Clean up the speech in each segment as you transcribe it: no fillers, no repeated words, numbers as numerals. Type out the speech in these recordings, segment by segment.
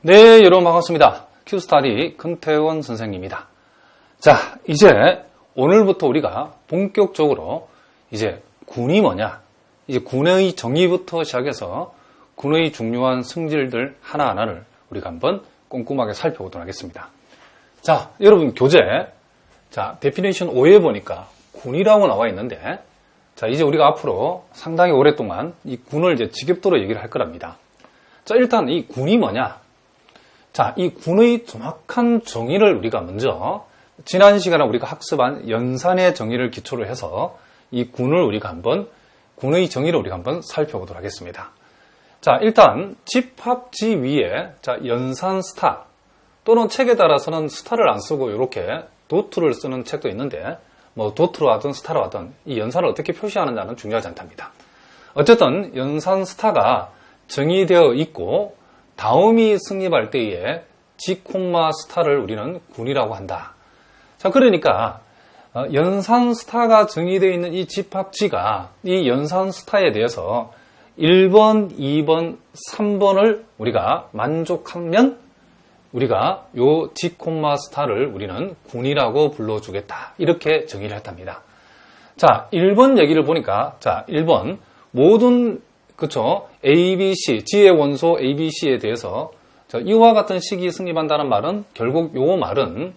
네, 여러분 반갑습니다. 큐스타디 금태원 선생님입니다. 자, 이제 오늘부터 우리가 본격적으로 이제 군이 뭐냐, 이제 군의 정의부터 시작해서 군의 중요한 성질들 하나하나를 우리가 한번 꼼꼼하게 살펴보도록 하겠습니다. 자, 여러분 교재, 자, 데피니션 5에 보니까 군이라고 나와 있는데, 자, 이제 우리가 앞으로 상당히 오랫동안 이 군을 이제 직업도로 얘기를 할 거랍니다. 자, 일단 이 군이 뭐냐? 자, 이 군의 정확한 정의를 우리가 먼저 지난 시간에 우리가 학습한 연산의 정의를 기초로 해서 이 군을 우리가 한번 군의 정의를 우리가 한번 살펴보도록 하겠습니다. 자, 일단 집합지 위에 자, 연산 스타 또는 책에 따라서는 스타를 안 쓰고 이렇게 도트를 쓰는 책도 있는데 뭐 도트로 하든 스타로 하든 이 연산을 어떻게 표시하느냐는 중요하지 않답니다. 어쨌든 연산 스타가 정의되어 있고 다음이 성립할 때에 지, 스타를 우리는 군이라고 한다. 자, 그러니까 연산 스타가 정의되어 있는 이 집합지가 이 연산 스타에 대해서 1번, 2번, 3번을 우리가 만족하면 우리가 요 지, 스타를 우리는 군이라고 불러주겠다. 이렇게 정의를 했답니다. 자, 1번 얘기를 보니까 자, 1번 모든 그쵸? ABC, G의 원소 ABC에 대해서 자, 이와 같은 식이 성립한다는 말은 결국 요 말은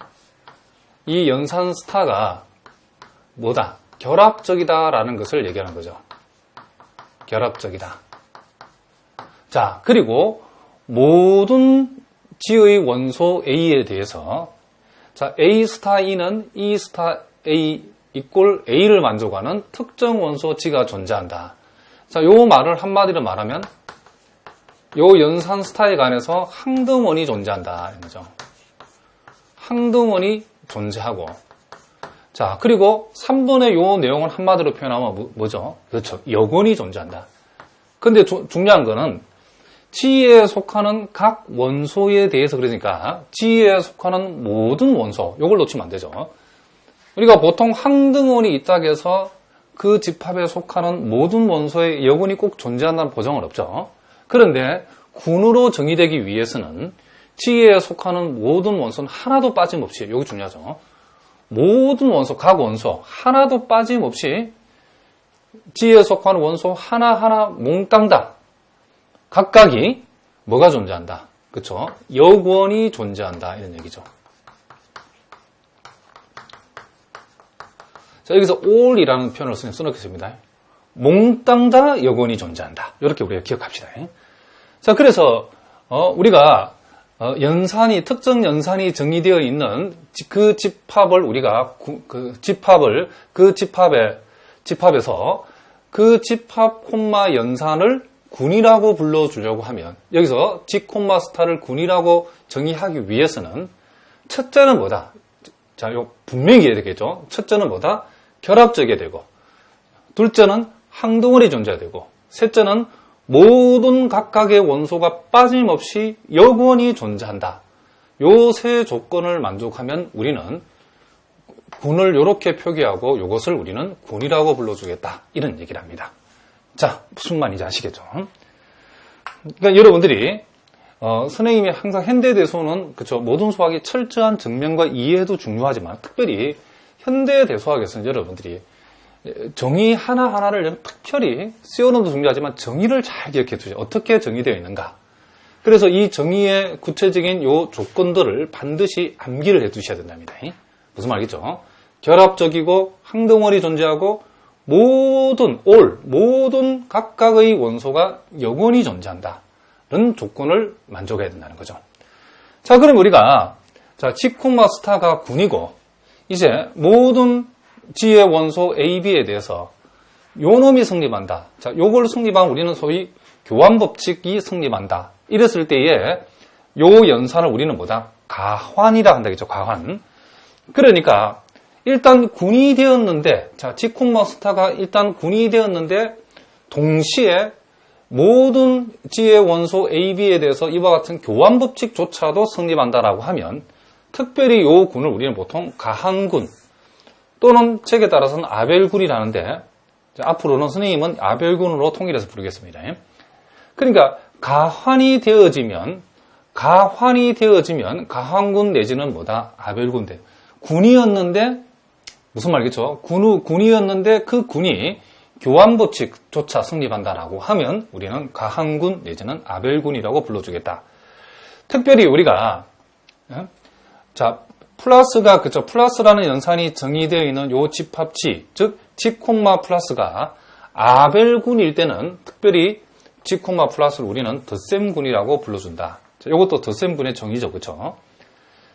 이 연산 스타가 뭐다? 결합적이다라는 것을 얘기하는 거죠. 결합적이다. 자, 그리고 모든 G의 원소 A에 대해서 자, A 스타 E는 E 스타 A 이꼴 A를 만족하는 특정 원소 G가 존재한다. 자, 요 말을 한마디로 말하면 요 연산 스타에 관해서 항등원이 존재한다. 이런 거죠. 항등원이 존재하고 자, 그리고 3번의 요 내용을 한마디로 표현하면 뭐죠? 그렇죠. 여건이 존재한다. 근데 중요한 거는 G에 속하는 각 원소에 대해서 그러니까 G에 속하는 모든 원소 요걸 놓치면 안 되죠. 우리가 보통 항등원이 있다고 해서 그 집합에 속하는 모든 원소의 여건이 꼭 존재한다는 보장은 없죠. 그런데 군으로 정의되기 위해서는 G에 속하는 모든 원소는 하나도 빠짐없이, 여기 중요하죠. 모든 원소, 각 원소 하나도 빠짐없이 G에 속하는 원소 하나하나 몽땅 다 각각이 뭐가 존재한다. 그렇죠? 여건이 존재한다. 이런 얘기죠. 자, 여기서 all이라는 표현을 써놓겠습니다. 몽땅 다 여건이 존재한다. 이렇게 우리가 기억합시다. 자, 그래서 우리가 연산이 특정 연산이 정의되어 있는 그 집합을 우리가 집합에서 그 집합 콤마 연산을 군이라고 불러주려고 하면 여기서 지, 스타를 군이라고 정의하기 위해서는 첫째는 뭐다? 자, 요 분명히 해야 되겠죠. 첫째는 뭐다? 결합적이어야 되고, 둘째는 항등원이 존재해야 되고, 셋째는 모든 각각의 원소가 빠짐없이 여건이 존재한다. 요 세 조건을 만족하면 우리는 군을 이렇게 표기하고 이것을 우리는 군이라고 불러주겠다. 이런 얘기를 합니다. 자, 무슨 말인지 아시겠죠? 그러니까 여러분들이 선생님이 항상 현대대소는 그쵸, 모든 수학이 철저한 증명과 이해도 중요하지만 특별히 현대대소학에서는 여러분들이 정의 하나하나를 특별히 쓰여놓음도 중요하지만 정의를 잘 기억해 두세요. 어떻게 정의되어 있는가. 그래서 이 정의의 구체적인 요 조건들을 반드시 암기를 해 두셔야 된답니다. 무슨 말이죠? 결합적이고 항등원이 존재하고 모든 각각의 원소가 여건이 존재한다. 이런 조건을 만족해야 된다는 거죠. 자, 그럼 우리가 자, 지, 스타가 군이고 이제 모든 G의 원소 A, B에 대해서 요 놈이 성립한다. 자, 요걸 성립한 우리는 소위 교환법칙이 성립한다. 이랬을 때에 요 연산을 우리는 뭐다? 가환이라 한다겠죠. 가환. 그러니까 일단 군이 되었는데, 자, 지, 스타가 일단 군이 되었는데 동시에 모든 G의 원소 A, B에 대해서 이와 같은 교환법칙조차도 성립한다라고 하면 특별히 요 군을 우리는 보통 가한군 또는 책에 따라서는 아벨군이라는데 앞으로는 선생님은 아벨군으로 통일해서 부르겠습니다. 그러니까 가환이 되어지면 가환이 되어지면 가환군 내지는 뭐다? 아벨군 돼. 군이었는데 무슨 말이겠죠? 군이었는데 그 군이 교환법칙조차 성립한다라고 하면 우리는 가한군 내지는 아벨군이라고 불러주겠다. 특별히 우리가 자 플러스가 그죠? 플러스라는 연산이 정의되어 있는 요 집합치, 즉 집, 플러스가 아벨군일 때는 특별히 집, 플러스를 우리는 덧셈군이라고 불러준다. 자, 이것도 덧셈군의 정의죠, 그렇죠?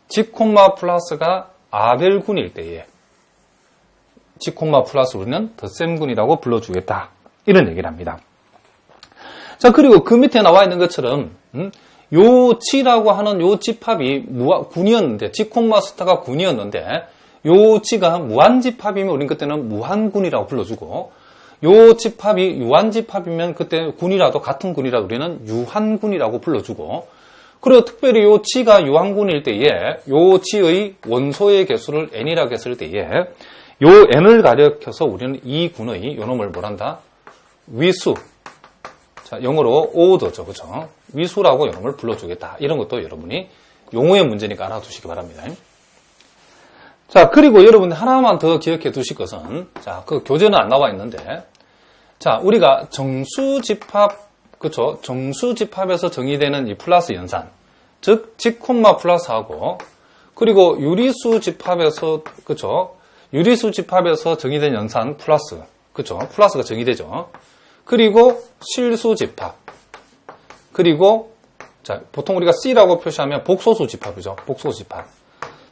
집, 플러스가 아벨군일 때에 집, 플러스 우리는 덧셈군이라고 불러주겠다. 이런 얘기를 합니다. 자, 그리고 그 밑에 나와 있는 것처럼 요 치라고 하는 요 집합이 군이었는데 집, 스타가 군이었는데 요 치가 무한집합이면 우린 그때는 무한군이라고 불러주고 요 집합이 유한집합이면 그때 군이라도 같은 군이라도 우리는 유한군이라고 불러주고 그리고 특별히 요 치가 유한군일 때에 요 치의 원소의 개수를 n이라고 했을 때에 요 n을 가리켜서 우리는 이 군의 요놈을 뭐란다? 위수. 자, 영어로 order죠. 그렇죠? 위수라고 요놈을 불러주겠다. 이런 것도 여러분이 용어의 문제니까 알아두시기 바랍니다. 자, 그리고 여러분 하나만 더 기억해 두실 것은 자, 그 교재는 안 나와 있는데 자, 우리가 정수집합 그렇죠? 정수집합에서 정의되는 이 플러스 연산 즉, 집, 플러스하고 그리고 유리수 집합에서 그렇죠? 유리수 집합에서 정의된 연산 플러스 그렇죠? 플러스가 정의되죠. 그리고 실수 집합 그리고 자, 보통 우리가 C라고 표시하면 복소수 집합이죠. 복소수 집합.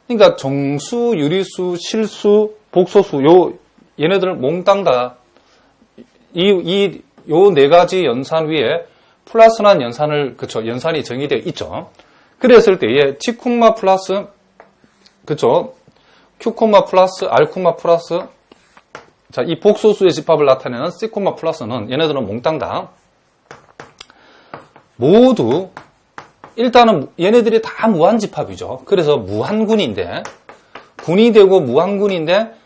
그러니까 정수, 유리수, 실수, 복소수 얘네들을 몽땅 다 요 네 가지 연산 위에 플러스란 연산을 그쵸 연산이 정의되어 있죠. 그랬을 때에 G, 플러스 그쵸 Q, 플러스 R, 플러스 자, 이 복소수의 집합을 나타내는 C, 플러스는 얘네들은 몽땅 다 모두 일단은 얘네들이 다 무한집합이죠. 그래서 무한군인데 군이 되고 무한군인데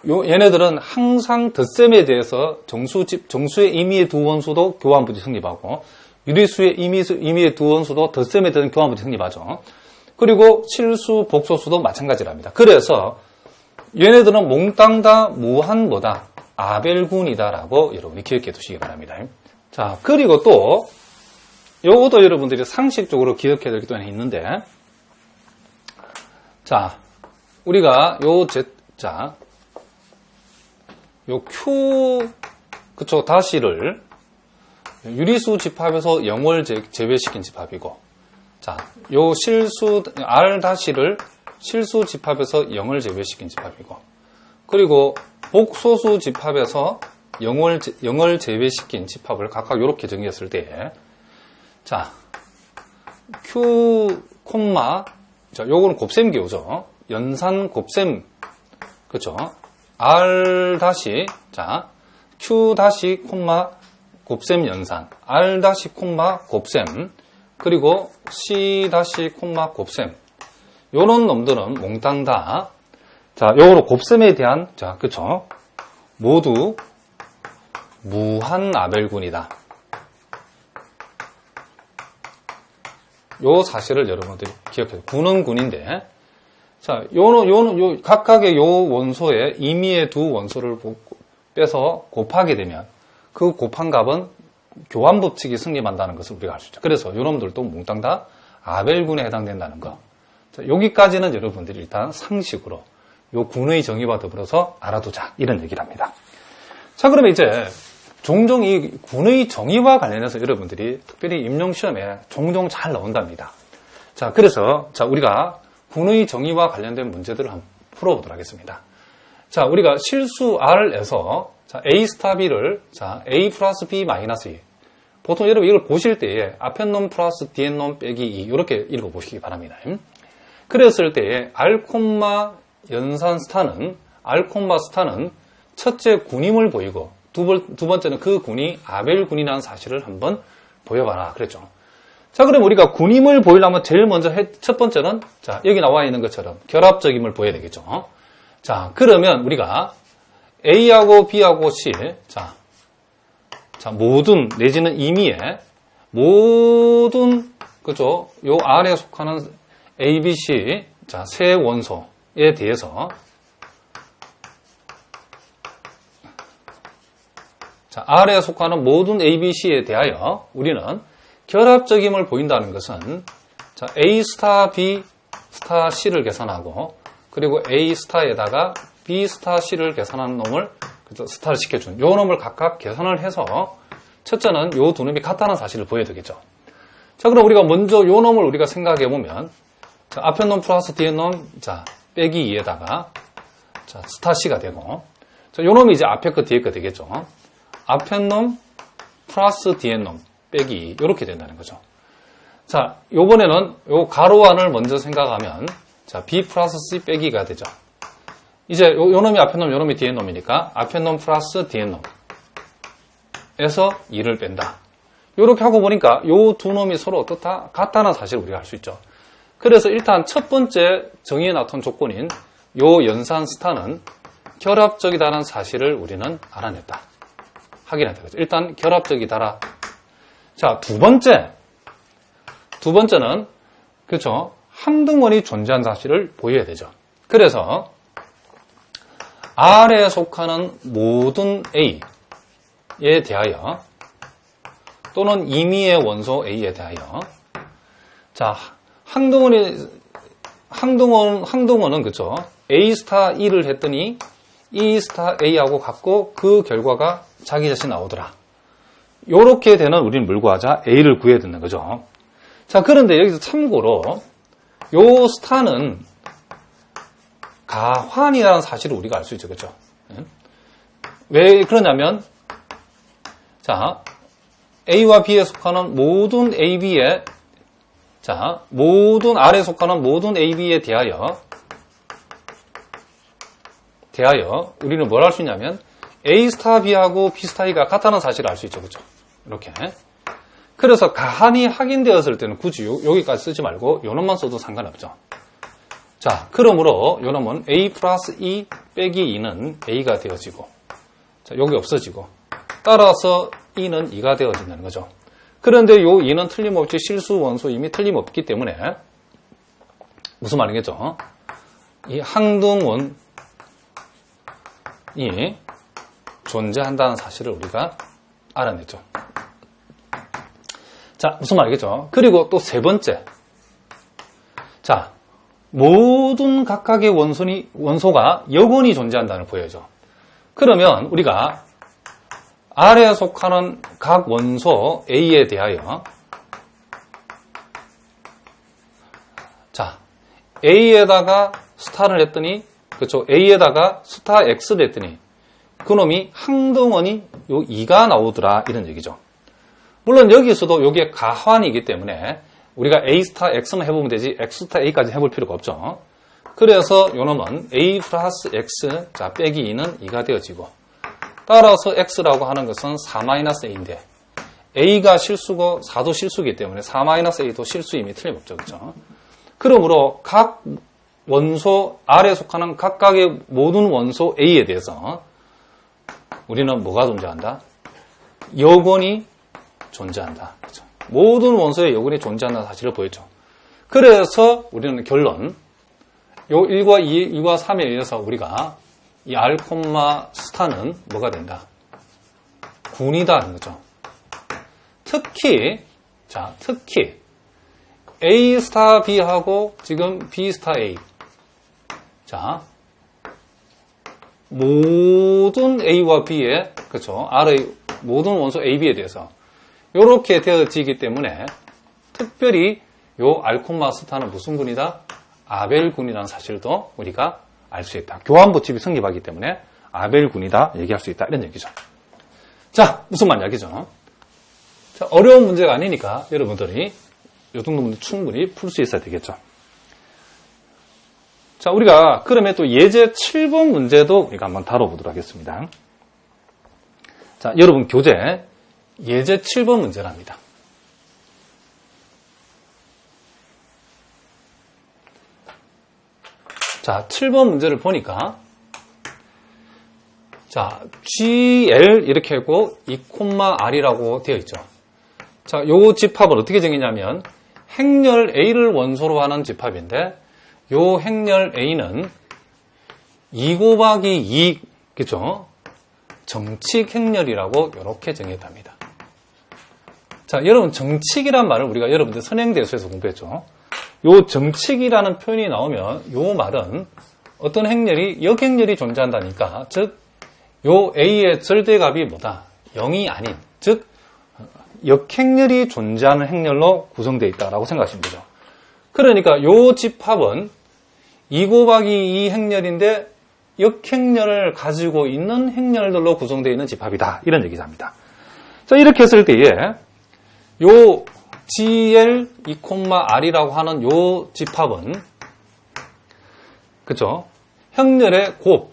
얘네들은 항상 덧셈에 대해서 정수의 임의의 두 원수도 교환부지 성립하고 유리수의 임의의 두 원수도 덧셈에 대한 교환부지 성립하죠. 그리고 실수, 복소수도 마찬가지랍니다. 그래서 얘네들은 몽땅 다 무한 뭐다? 아벨군이다라고 여러분이 기억해 두시기 바랍니다. 자, 그리고 또 요것도 여러분들이 상식적으로 기억해야 될 게 있는데 자, 우리가 요 Q 그쵸 다시를 유리수 집합에서 0을 제외시킨 집합이고 자, 요 실수 R 다시를 실수 집합에서 0을 제외시킨 집합이고 그리고 복소수 집합에서 0을 제외시킨 집합을 각각 이렇게 정의했을 때 자, Q, 자, 요거는 곱셈 기호죠. 연산 곱셈 그쵸 R 다시 자 Q 다시 곱셈 연산 R 다시 곱셈 그리고 C 다시 곱셈 요런 놈들은 몽땅 다 자 요거로 곱셈에 대한 자 그쵸 모두 무한 아벨군이다. 요 사실을 여러분들이 기억해요. 군은 군인데 자, 요 각각의 요 원소의 임의의 두 원소를 빼서 곱하게 되면 그 곱한 값은 교환법칙이 성립한다는 것을 우리가 알 수 있죠. 그래서 요놈들도 몽땅 다 아벨군에 해당된다는 거. 자, 여기까지는 여러분들이 일단 상식으로 요 군의 정의와 더불어서 알아두자 이런 얘기를 합니다. 자, 그러면 이제 종종 이 군의 정의와 관련해서 여러분들이 특별히 임용시험에 종종 잘 나온답니다. 자, 그래서 자 우리가 군의 정의와 관련된 문제들을 한번 풀어보도록 하겠습니다. 자, 우리가 실수 R에서 자, A 스타 B를 자, A 플러스 B 마이너스 2. 보통 여러분 이걸 보실 때에 앞에 놈 플러스 뒤에 놈 빼기 2 이렇게 읽어보시기 바랍니다. 그랬을 때에 R, 연산 스타는 R, 스타는 첫째 군임을 보이고 두 번째는 그 군이 아벨군이라는 사실을 한번 보여봐라 그랬죠. 자, 그럼 우리가 군임을 보이려면 제일 먼저 첫 번째는 자, 여기 나와 있는 것처럼 결합적임을 보여야 되겠죠. 자, 그러면 우리가 A하고 B하고 C 자, 모든 내지는 임의의 모든 그죠? 요 R에 속하는 A, B, C, 자, 세 원소에 대해서, 자, R에 속하는 모든 A, B, C에 대하여 우리는 결합적임을 보인다는 것은, 자, A 스타 B 스타 C를 계산하고, 그리고 A 스타에다가 B 스타 C를 계산하는 놈을, 스타를 시켜준, 요 놈을 각각 계산을 해서, 첫째는 요 두 놈이 같다는 사실을 보여야 되겠죠. 자, 그럼 우리가 먼저 요 놈을 우리가 생각해 보면, 자, 앞에 놈 플러스 뒤에 놈, 자, 빼기 2에다가, 자, 스타 C가 되고, 자, 요 놈이 이제 앞에 거 뒤에 거 되겠죠. 앞에 놈 플러스 뒤에 놈 빼기 2, 요렇게 된다는 거죠. 자, 요번에는 요 가로 안을 먼저 생각하면, 자, B 플러스 C 빼기가 되죠. 이제 요 놈이 앞에 놈, 요 놈이 뒤에 놈이니까, 앞에 놈 플러스 뒤에 놈. 에서 2를 뺀다. 요렇게 하고 보니까 요 두 놈이 서로 어떻다? 같다는 사실을 우리가 알 수 있죠. 그래서 일단 첫 번째 정의에 나타난 조건인 요 연산 스타는 결합적이다라는 사실을 우리는 알아냈다. 확인했다. 일단 결합적이다라. 자, 두 번째는 그렇죠? 항등원이 존재한 사실을 보여야 되죠. 그래서 R에 속하는 모든 A에 대하여 또는 임의의 원소 A에 대하여 자, 항등원은 그죠? A 스타 E를 했더니 E 스타 A하고 같고 그 결과가 자기 자신 나오더라. 요렇게 되는 우리는 뭘 구하자? A를 구해야 되는 거죠. 자, 그런데 여기서 참고로 요 스타는 가환이라는 사실을 우리가 알 수 있죠. 그죠? 왜 그러냐면 자, A와 B에 속하는 모든 AB에 자, 모든 R에 속하는 모든 AB에 대하여 우리는 뭘 할 수 있냐면 A 스타 B하고 B 스타 A가 같다는 사실을 알 수 있죠. 그죠? 이렇게. 그래서 가한이 확인되었을 때는 굳이 여기까지 쓰지 말고 요 놈만 써도 상관없죠. 자, 그러므로 요 놈은 A 플러스 E 빼기 2는 A가 되어지고 자, 여기 없어지고 따라서 E는 2가 되어진다는 거죠. 그런데 요 2는 틀림없이 실수 원소임이 틀림없기 때문에 무슨 말이겠죠? 이 항등원이 존재한다는 사실을 우리가 알아냈죠. 자, 무슨 말이겠죠? 그리고 또 세 번째. 자, 모든 각각의 원소가 여건이 존재한다는 보여죠. 그러면 우리가 R에 속하는 각 원소 A에 대하여 자, A에다가 스타를 했더니 그렇죠? A에다가 스타 X를 했더니 그놈이 항등원이 요 2가 나오더라 이런 얘기죠. 물론 여기서도 여기에 가환이기 때문에 우리가 A 스타 X만 해보면 되지 X 스타 A까지 해볼 필요가 없죠. 그래서 요 놈은 A 플러스 X 자 빼기 2는 2가 되어지고 따라서 X라고 하는 것은 4-A인데 A가 실수고 4도 실수이기 때문에 4-A도 실수임이 틀림없죠. 그렇죠? 그러므로 각 원소 R에 속하는 각각의 모든 원소 A에 대해서 우리는 뭐가 존재한다? 여건이 존재한다. 그렇죠? 모든 원소의 여건이 존재한다는 사실을 보였죠. 그래서 우리는 결론 요 1과 2, 2과 3에 의해서 우리가 이 R, 스타는 뭐가 된다? 군이다 하는 거죠. 특히 A 스타 B하고 지금 B 스타 A. 자, 모든 A와 B의, 그렇죠. R의 모든 원소 A, B에 대해서 이렇게 되어지기 때문에 특별히 요 R, 스타는 무슨 군이다? 아벨군이라는 사실도 우리가 알 수 있다. 교환법칙이 성립하기 때문에 아벨군이다 얘기할 수 있다. 이런 얘기죠. 자, 무슨 말 이야기죠? 자, 어려운 문제가 아니니까 여러분들이 이 정도면 충분히 풀 수 있어야 되겠죠. 자, 우리가 그러면 또 예제 7번 문제도 우리가 한번 다뤄보도록 하겠습니다. 자, 여러분 교재 예제 7번 문제랍니다. 자, 7번 문제를 보니까 자, GL 이렇게 하고 2,R이라고 되어 있죠. 자, 요 집합을 어떻게 정했냐면 행렬 A를 원소로 하는 집합인데 요 행렬 A는 2 곱하기 2, 그죠? 정칙 행렬이라고 이렇게 정의했답니다. 자, 여러분 정칙이란 말을 우리가 여러분들 선행대수에서 공부했죠. 요 정칙이라는 표현이 나오면 요 말은 어떤 행렬이 역행렬이 존재한다니까, 즉 요 A의 절대값이 뭐다? 0이 아닌, 즉 역행렬이 존재하는 행렬로 구성되어 있다라고 생각하시면 되죠. 그러니까 요 집합은 2 곱하기 2 행렬인데 역행렬을 가지고 있는 행렬들로 구성되어 있는 집합이다, 이런 얘기입니다. 자, 이렇게 했을 때에 요 GL 2,R이라고 하는 요 집합은, 그죠? 행렬의 곱,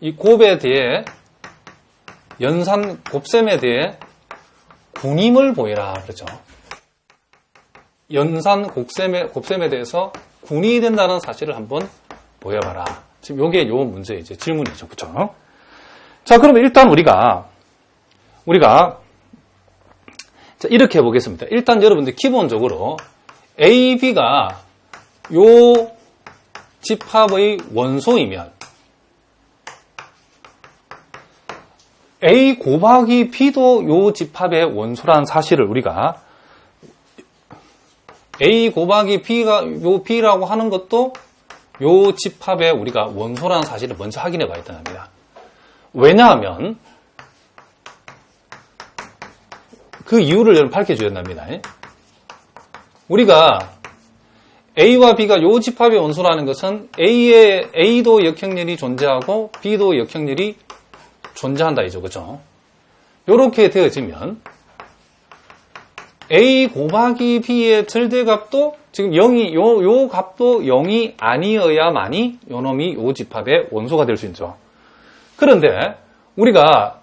이 곱에 대해 연산 곱셈에 대해 군임을 보이라 그러죠. 연산 곱셈에 대해서 군이 된다는 사실을 한번 보여봐라. 지금 요게 요 문제의 이제 질문이죠. 그쵸? 자, 그러면 일단 우리가 자, 이렇게 해보겠습니다. 일단 여러분들 기본적으로 A, B가 요 집합의 원소이면 A 곱하기 B도 요 집합의 원소라는 사실을 우리가, A 곱하기 B가 요 B라고 하는 것도 요 집합의 우리가 원소라는 사실을 먼저 확인해 봐야 된답니다. 왜냐하면 그 이유를 여러분 밝혀줘야 된답니다. 우리가 A와 B가 요 집합의 원소라는 것은 A도 역행렬이 존재하고 B도 역행렬이 존재한다 이죠. 그죠? 요렇게 되어지면 A 곱하기 B의 절대값도 지금 0이, 요 값도 0이 아니어야만이 요 놈이 요 집합의 원소가 될 수 있죠. 그런데 우리가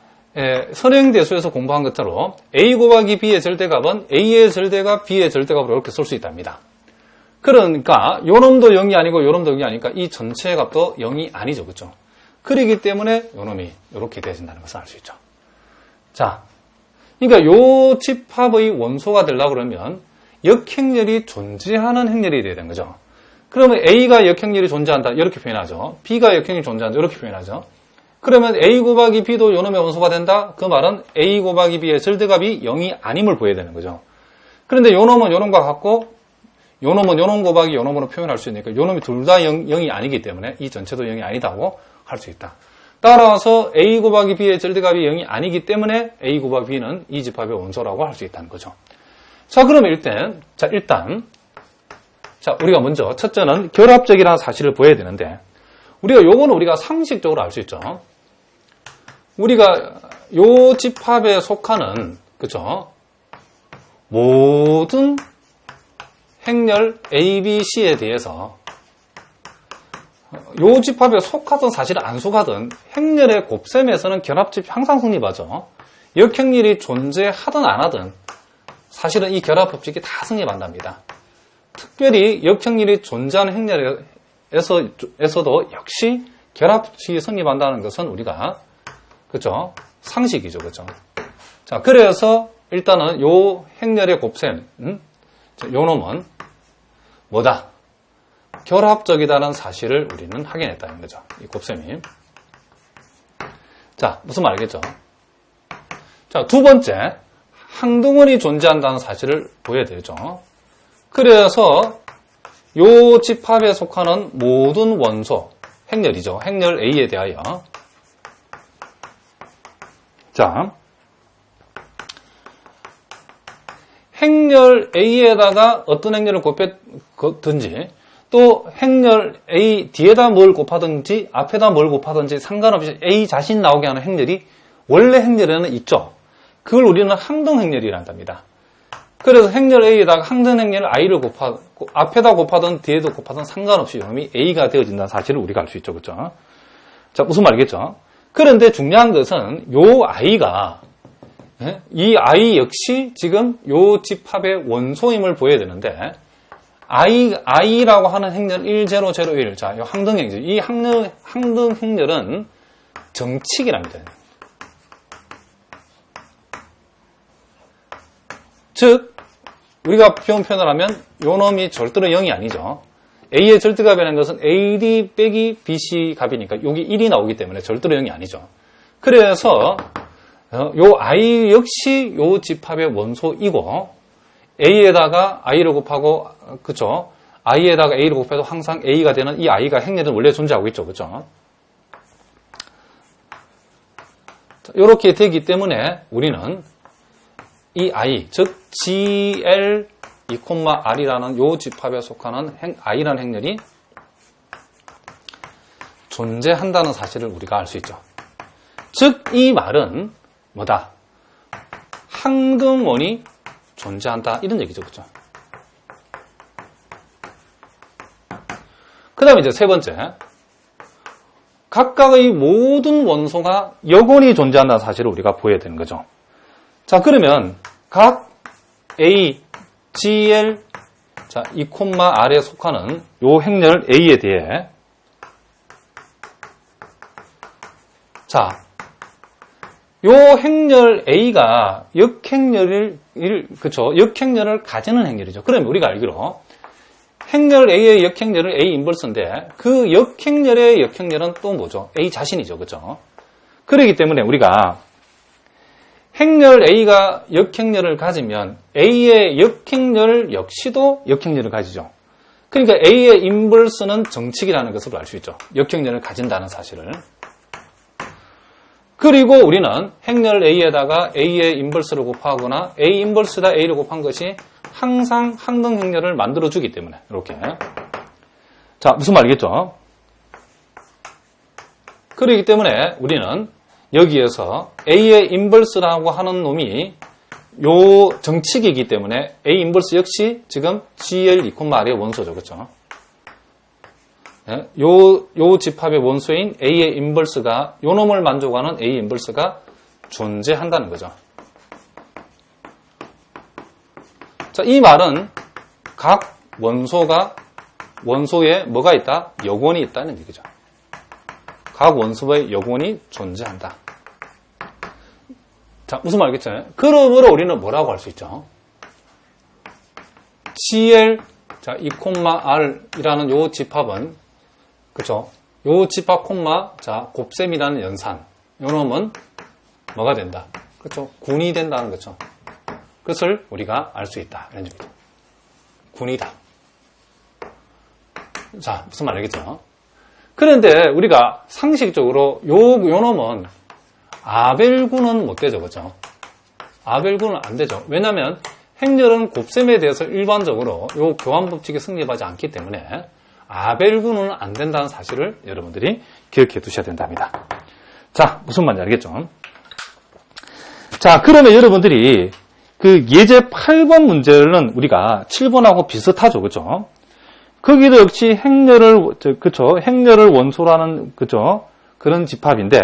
선행대수에서 공부한 것처럼 A 곱하기 B의 절대값은 A의 절대값, B의 절대값으로 이렇게 쓸 수 있답니다. 그러니까 요 놈도 0이 아니고 요 놈도 0이 아니니까 이 전체의 값도 0이 아니죠. 그죠? 그러기 때문에 요 놈이 이렇게 되어진다는 것을 알 수 있죠. 자, 그러니까 요 집합의 원소가 되려고 그러면 역행렬이 존재하는 행렬이 돼야 되는 거죠. 그러면 A가 역행렬이 존재한다 이렇게 표현하죠. B가 역행렬이 존재한다 이렇게 표현하죠. 그러면 A 곱하기 B도 요 놈의 원소가 된다? 그 말은 A 곱하기 B의 절대값이 0이 아님을 보여야 되는 거죠. 그런데 요 놈은 요 놈과 같고 요 놈은 요 놈 곱하기 요 놈으로 표현할 수 있으니까 요 놈이 둘 다 0이 아니기 때문에 이 전체도 0이 아니다고 할 수 있다. 따라서 A 곱하기 B의 절대값이 0이 아니기 때문에 A 곱하기 B는 이 집합의 원소라고 할 수 있다는 거죠. 자, 그러면 일단 우리가 먼저 첫째는 결합적이라는 사실을 보여야 되는데, 요거는 우리가 상식적으로 알 수 있죠. 우리가 요 집합에 속하는, 그죠? 모든 행렬 A, B, C에 대해서 요 집합에 속하든 사실 안 속하든 행렬의 곱셈에서는 결합집이 항상 성립하죠. 역행렬이 존재하든 안 하든 사실은 이 결합법칙이 다 성립한답니다. 특별히 역행렬이 존재하는 행렬에서도 역시 결합법칙이 성립한다는 것은 우리가, 그죠? 상식이죠. 그죠? 자, 그래서 일단은 요 행렬의 곱셈, 요 놈은 뭐다? 결합적이다는 사실을 우리는 확인했다는 거죠. 이 곱셈이. 자, 무슨 말이겠죠? 자, 두 번째, 항등원이 존재한다는 사실을 보여야 되죠. 그래서 요 집합에 속하는 모든 원소, 행렬이죠. 행렬 A에 대하여. 자, 행렬 A에다가 어떤 행렬을 곱했든지, 또 행렬 A 뒤에다 뭘 곱하든지 앞에다 뭘 곱하든지 상관없이 A 자신 나오게 하는 행렬이 원래 행렬에는 있죠. 그걸 우리는 항등 행렬이라 한답니다. 그래서 행렬 A에다가 항등 행렬 I를 곱하고 앞에다 곱하든 뒤에도 곱하든 상관없이 이놈이 A가 되어진다는 사실을 우리가 알 수 있죠. 그렇죠? 자, 무슨 말이겠죠? 그런데 중요한 것은 요 I가, 이 I 역시 지금 요 집합의 원소임을 보여야 되는데, I라고 하는 행렬 1, 0, 0, 1. 자, 이 항등 행렬. 이 항등 행렬은 정칙이랍니다. 즉, 우리가 표현을 하면 요 놈이 절대로 0이 아니죠. A의 절대값이라는 것은 AD 빼기 BC 값이니까 여기 1이 나오기 때문에 절대로 0이 아니죠. 그래서 요 I 역시 요 집합의 원소이고 A에다가 I를 곱하고 그죠? I에다가 A를 곱해도 항상 A가 되는 이 I가 행렬은 원래 존재하고 있죠. 그죠? 이렇게 되기 때문에 우리는 이 I, 즉 GL 2,R이라는 요 집합에 속하는 I라는 행렬이 존재한다는 사실을 우리가 알 수 있죠. 즉 이 말은 뭐다? 항등원이 존재한다 이런 얘기죠. 그죠? 그 다음에 이제 세 번째, 각각의 모든 원소가 여건이 존재한다는 사실을 우리가 보여야 되는 거죠. 자, 그러면 각 A, GL, 자, 2,R에 속하는 요 행렬 A에 대해 자, 요 행렬 A가 역행렬을 가지는 행렬이죠. 그러면 우리가 알기로 행렬 A의 역행렬은 A 인버스인데 그 역행렬의 역행렬은 또 뭐죠? A 자신이죠. 그죠? 그렇기 때문에 우리가 행렬 A가 역행렬을 가지면 A의 역행렬 역시도 역행렬을 가지죠. 그러니까 A의 인버스는 정칙이라는 것으로 알 수 있죠. 역행렬을 가진다는 사실을. 그리고 우리는 행렬 A에다가 A의 인버스를 곱하거나 A 인버스에다 A를 곱한 것이 항상 항등 행렬을 만들어주기 때문에 이렇게. 자, 무슨 말이겠죠? 그렇기 때문에 우리는 여기에서 A의 인버스라고 하는 놈이 요 정칙이기 때문에 A 인버스 역시 지금 GL 2,R의 원소죠. 그렇죠? 요 집합의 원소인 A의 인버스가 요 놈을 만족하는 A 인버스가 존재한다는 거죠. 자, 이 말은 각 원소에 뭐가 있다? 여권이 있다는 얘기죠. 각 원소의 여권이 존재한다. 자, 무슨 말이겠죠? 그러므로 우리는 뭐라고 할 수 있죠? GL, 자, 2,R이라는 요 집합은, 그쵸? 요 집합 콤마, 자, 곱셈이라는 연산. 요 놈은 뭐가 된다? 그쵸? 군이 된다는 거죠. 그것을 우리가 알 수 있다. 이런 얘기죠. 군이다. 자, 무슨 말이겠죠? 그런데 우리가 상식적으로 요 놈은 아벨군은 못 되죠. 그죠? 아벨군은 안 되죠. 왜냐하면 행렬은 곱셈에 대해서 일반적으로 요 교환법칙이 성립하지 않기 때문에 아벨군은 안 된다는 사실을 여러분들이 기억해 두셔야 된답니다. 자, 무슨 말인지 알겠죠? 자, 그러면 여러분들이 그 예제 8번 문제는 우리가 7번하고 비슷하죠. 그죠? 거기도 역시 행렬을 원소라는, 그죠? 그런 집합인데,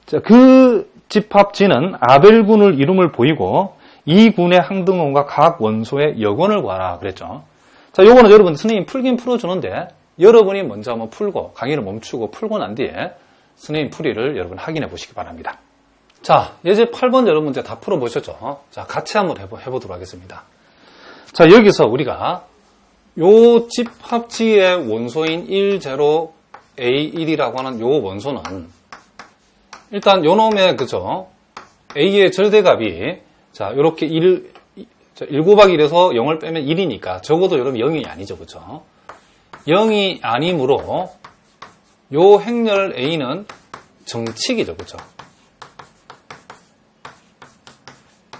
자, 그 집합지는 아벨군을 이름을 보이고, 이 군의 항등원과 각 원소의 여건을 구하라. 그랬죠. 자, 요거는 여러분, 선생님이 풀긴 풀어주는데, 여러분이 먼저 한번 풀고, 강의를 멈추고 풀고 난 뒤에, 선생님 풀이를 여러분 확인해 보시기 바랍니다. 자, 예제 8번 여러분 문제 다 풀어보셨죠? 자, 같이 한번 해보도록 하겠습니다. 자, 여기서 우리가 요 집합지의 원소인 1, 0, A1이라고 하는 요 원소는 일단 요 놈의, 그죠? A의 절대값이 자, 요렇게 1 곱하기 1에서 0을 빼면 1이니까 적어도 여러분 0이 아니죠. 그죠? 0이 아니므로 요 행렬 A는 정칙이죠. 그죠?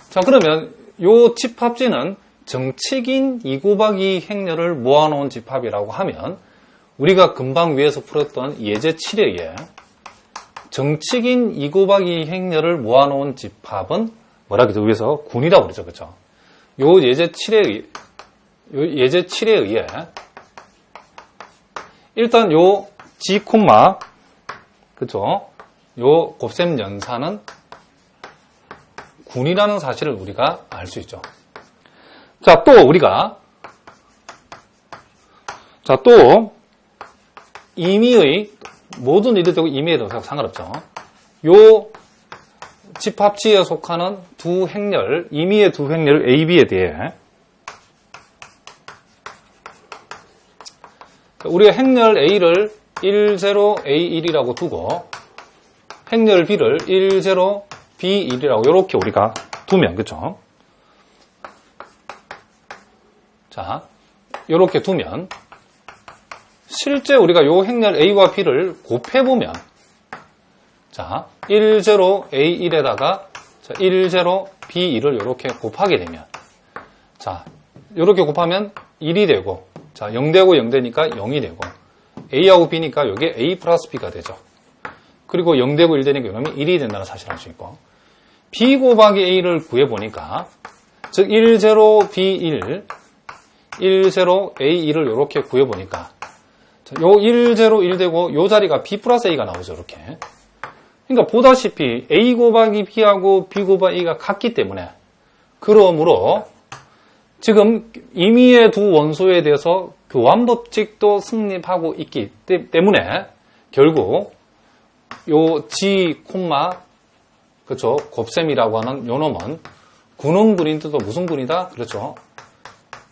자, 그러면 요 집합지는 정칙인 2 곱하기 행렬을 모아놓은 집합이라고 하면 우리가 금방 위에서 풀었던 예제 7에 의해 정칙인 2 곱하기 행렬을 모아놓은 집합은 뭐라 그러죠? 위에서 군이라고 그러죠. 그죠? 요 예제 7에 의해 일단 요 G, 그죠? 요 곱셈 연산은 군이라는 사실을 우리가 알 수 있죠. 자, 또 우리가 임의의 모든 일이 되고 임의에도 상관없죠. 요 집합지에 속하는 두 행렬, 임의의 두 행렬 A, B에 대해 우리가 행렬 A를 1, 0, A1이라고 두고 행렬 B를 1, 0, B1이라고 이렇게 우리가 두면, 그쵸? 자, 이렇게 두면 실제 우리가 요 행렬 A와 B를 곱해보면 자, 1, 0, A1에다가 1, 0, B1을 이렇게 곱하게 되면 자, 이렇게 곱하면 1이 되고 자, 0 되고 0 되니까 0이 되고 A하고 B니까 이게 A 플러스 B가 되죠. 그리고 0 되고 1 되니까 이러면 1이 된다는 사실을 알 수 있고 B 곱하기 A를 구해보니까 즉 1, 0, B1 1, 0, A1을 이렇게 구해보니까 요 1, 0, 1 되고 요 자리가 B 플러스 A가 나오죠. 이렇게. 그러니까 보다시피 A 곱하기 B하고 B 곱하기 A가 같기 때문에 그러므로 지금 임의의 두 원소에 대해서 교환법칙도 승립하고 있기 때문에 결국 요 G, 그렇죠? 곱셈이라고 하는 요 놈은 군음군인도 무슨 군이다? 그렇죠?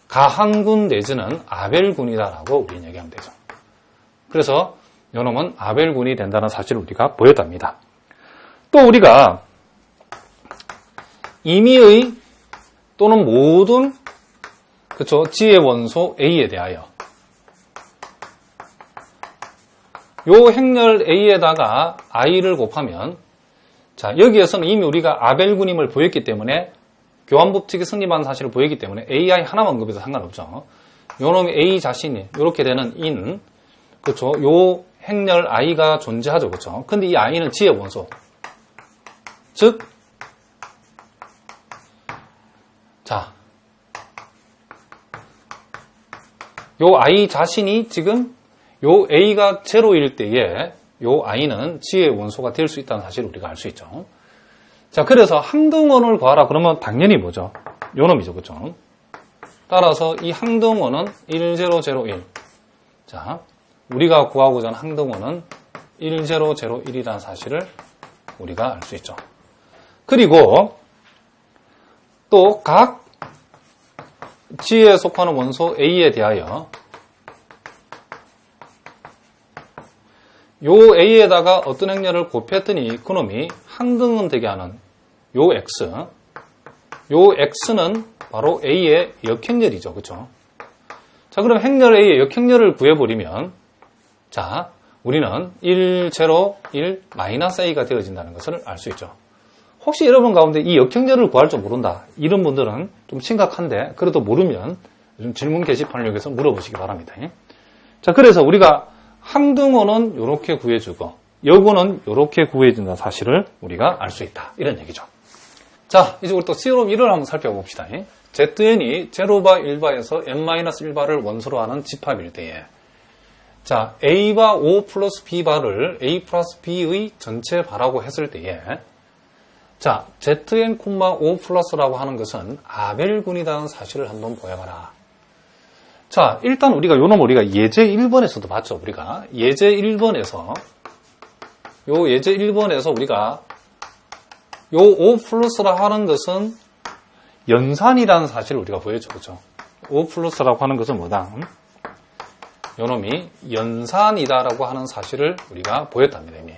가항군 내지는 아벨군이다라고 우리는 얘기하면 되죠. 그래서 요 놈은 아벨군이 된다는 사실을 우리가 보였답니다. 또 우리가 임의의 또는 모든 그렇죠? G의 원소 A에 대하여 요 행렬 A에다가 I를 곱하면 자, 여기에서는 이미 우리가 아벨군임을 보였기 때문에 교환법칙이 승립하는 사실을 보였기 때문에 AI 하나만 언급해도 상관없죠. 요 놈이 A 자신이 이렇게 되는 in 그렇죠? 요 행렬 I가 존재하죠. 그렇죠? 근데 이 I는 G의 원소. 즉 자, 요 I 자신이 지금 요 A가 0일 때에 요 I는 G의 원소가 될 수 있다는 사실을 우리가 알 수 있죠. 자, 그래서 항등원을 구하라 그러면 당연히 뭐죠? 요 놈이죠. 그렇죠? 따라서 이 항등원은 1, 0, 0, 1. 자, 우리가 구하고자 하는 항등원은 1, 0, 0, 1이라는 사실을 우리가 알 수 있죠. 그리고 또 각 G에 속하는 원소 A에 대하여 요 A에다가 어떤 행렬을 곱했더니 그놈이 항등원 되게 하는 요 X, 요 X는 바로 A의 역행렬이죠. 그렇죠? 자, 그럼 행렬 A의 역행렬을 구해버리면 자, 우리는 1, 0, 1, 마이너스 A가 되어진다는 것을 알 수 있죠. 혹시 여러분 가운데 이 역행렬을 구할 줄 모른다. 이런 분들은 좀 심각한데 그래도 모르면 좀 질문 게시판을 이용해서 물어보시기 바랍니다. 자, 그래서 우리가 항등원은 이렇게 구해주고 여고는 이렇게 구해준다는 사실을 우리가 알 수 있다. 이런 얘기죠. 자, 이제 우리 또 시오롬 1을 한번 살펴봅시다. ZN이 0바 1바에서 n-1바를 원소로 하는 집합일 때에 자, A바 5 플러스 B바를 A 플러스 B의 전체 바라고 했을 때에 자, Zn, 5 플러스라고 하는 것은 아벨군이라는 사실을 한번 보여봐라. 자, 일단 우리가 요놈 우리가 예제 1번에서도 봤죠. 우리가 예제 1번에서 우리가 요 5 플러스라 하는 것은 연산이라는 사실을 우리가 보여줘. 그죠? 5 플러스라고 하는 것은 뭐다? 요놈이 연산이다라고 하는 사실을 우리가 보였답니다. 이미.